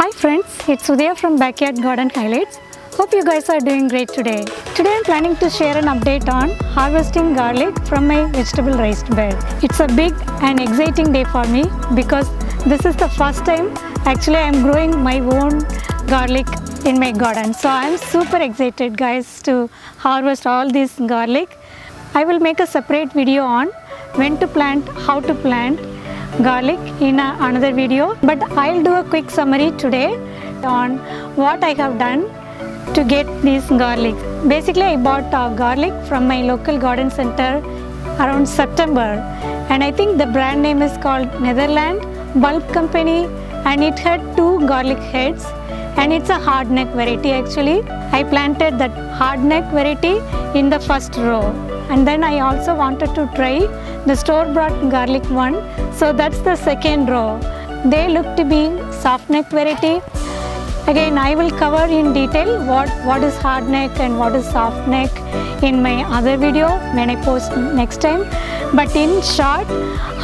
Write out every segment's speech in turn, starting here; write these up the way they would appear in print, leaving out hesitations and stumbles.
Hi friends, it's Udaya from Backyard Garden Highlights. Hope you guys are doing great today. Today I'm planning to share an update on harvesting garlic from my vegetable raised bed. It's a big and exciting day for me because this is the first time actually I'm growing my own garlic in my garden. So I'm super excited guys to harvest all this garlic. I will make a separate video on when to plant, how to plant garlic in another video, but I'll do a quick summary today on what I have done to get this garlic. Basically I bought garlic from my local garden center around September, and I think the brand name is called Netherland Bulb Company, and it had 2 garlic heads, and it's a hardneck variety. Actually I planted that hardneck variety in the first row, and then I also wanted to try the store-bought garlic one, so that's the second row. They look to be soft neck variety. Again, I will cover in detail what is hard neck and what is soft neck in my other video when I post next time. But in short,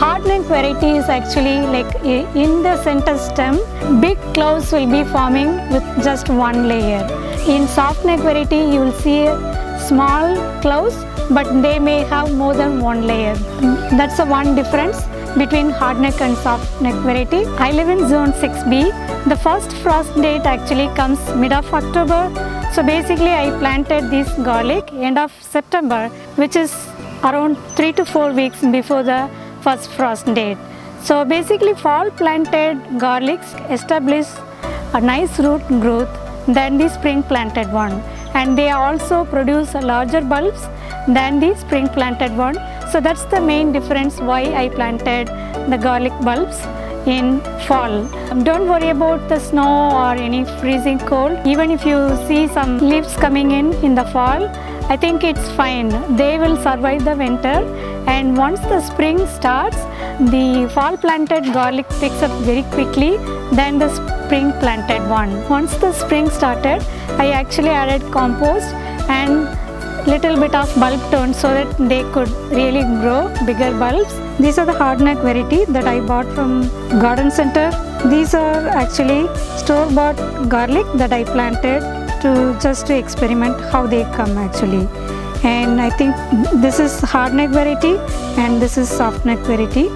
hard neck variety is actually like in the center stem, big clouds will be forming with just one layer. In soft neck variety, you will see small clouds, but they may have more than one layer. That's the one difference between hard neck and soft neck variety. I live in zone 6B. The first frost date actually comes mid of October. So basically I planted this garlic end of September, which is around 3 to 4 weeks before the first frost date. So basically fall planted garlics establish a nice root growth than the spring planted one, and they also produce larger bulbs than the spring planted one. So that's the main difference why I planted the garlic bulbs in fall. Don't worry about the snow or any freezing cold. Even if you see some leaves coming in the fall, I think it's fine. They will survive the winter, and once the spring starts, the fall planted garlic picks up very quickly than the spring planted one. Once the spring started, I actually added compost and little bit of bulb tone so that they could really grow bigger bulbs. These are the hardneck variety that I bought from garden center. These are actually store-bought garlic that I planted just to experiment how they come actually. And I think this is hardneck variety and this is softneck variety.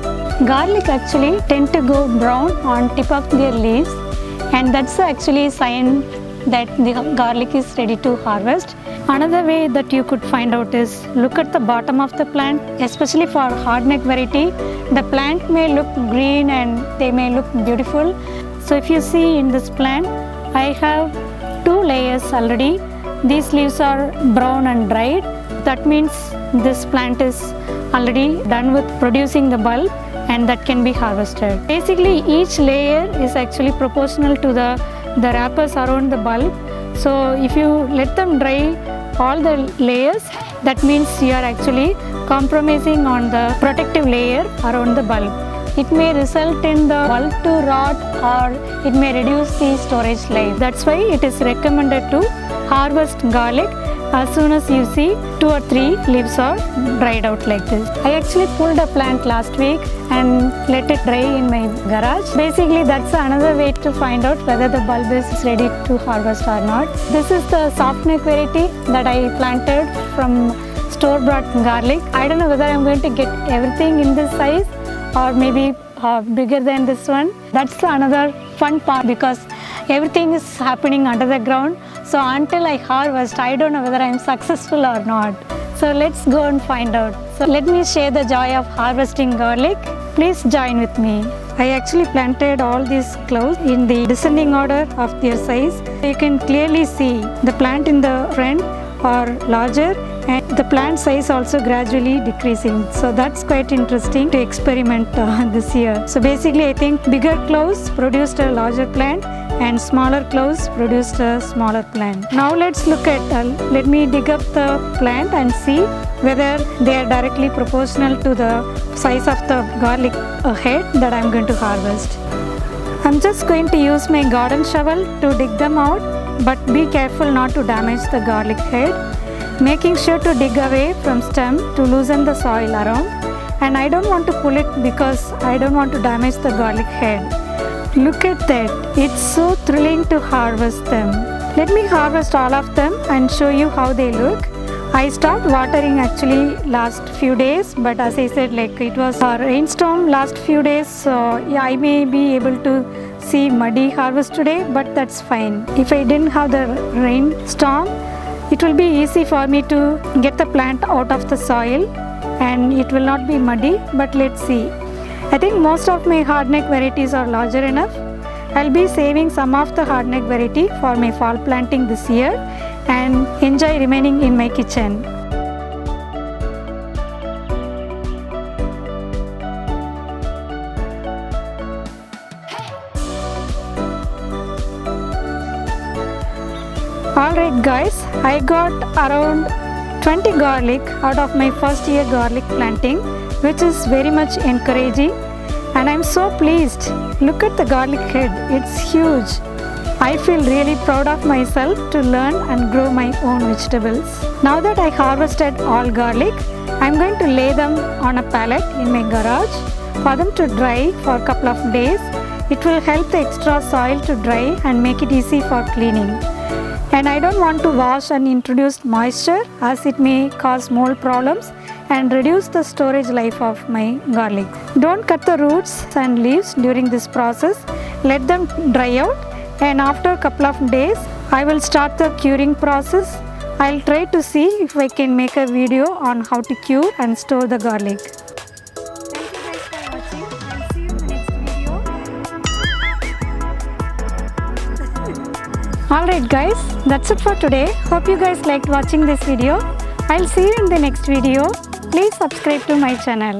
Garlic actually tend to go brown on tip of their leaves, and that's actually a sign that the garlic is ready to harvest. Another way that you could find out is look at the bottom of the plant, especially for hardneck variety. The plant may look green and they may look beautiful. So if you see in this plant, I have 2 layers already. These leaves are brown and dried. That means this plant is already done with producing the bulb, and that can be harvested. Basically each layer is actually proportional to the wrappers around the bulb. So if you let them dry all the layers, that means you are actually compromising on the protective layer around the bulb. It may result in the bulb to rot, or it may reduce the storage life. That's why it is recommended to harvest garlic as soon as you see 2 or 3 leaves are dried out like this. I actually pulled a plant last week and let it dry in my garage. Basically that's another way to find out whether the bulb is ready to harvest or not. This is the softneck variety that I planted from store-bought garlic. I don't know whether I'm going to get everything in this size or maybe bigger than this one. That's another fun part because everything is happening under the ground. So until I harvest, I don't know whether I'm successful or not. So let's go and find out. So let me share the joy of harvesting garlic. Please join with me. I actually planted all these clouds in the descending order of their size. You can clearly see the plant in the front are larger and the plant size also gradually decreasing. So that's quite interesting to experiment this year. So basically I think bigger clouds produced a larger plant and smaller clouds produced a smaller plant. Now let's look at, let me dig up the plant and see whether they are directly proportional to the size of the garlic head that I'm going to harvest. I'm just going to use my garden shovel to dig them out, but be careful not to damage the garlic head, making sure to dig away from stem to loosen the soil around. And I don't want to pull it because I don't want to damage the garlic head. Look at that. It's so thrilling to harvest them. Let me harvest all of them and show you how they look. I stopped watering actually last few days, but as I said, like it was a rainstorm last few days, so yeah, I may be able to see muddy harvest today, but that's fine. If I didn't have the rainstorm, it will be easy for me to get the plant out of the soil and it will not be muddy, but let's see. I think most of my hardneck varieties are larger enough. I'll be saving some of the hardneck variety for my fall planting this year and enjoy remaining in my kitchen. Alright guys, I got around 20 garlic out of my first year garlic planting, which is very much encouraging, and I'm so pleased. Look at the garlic head, it's huge. I feel really proud of myself to learn and grow my own vegetables. Now that I harvested all garlic, I'm going to lay them on a pallet in my garage for them to dry for a couple of days. It will help the extra soil to dry and make it easy for cleaning. And I don't want to wash and introduce moisture as it may cause mold problems and reduce the storage life of my garlic. Don't cut the roots and leaves during this process. Let them dry out, and after a couple of days I will start the curing process. I'll try to see if I can make a video on how to cure and store the garlic. Thank you guys for watching. I'll see you in the next video. Alright guys, that's it for today. Hope you guys liked watching this video. I'll see you in the next video. Please subscribe to my channel.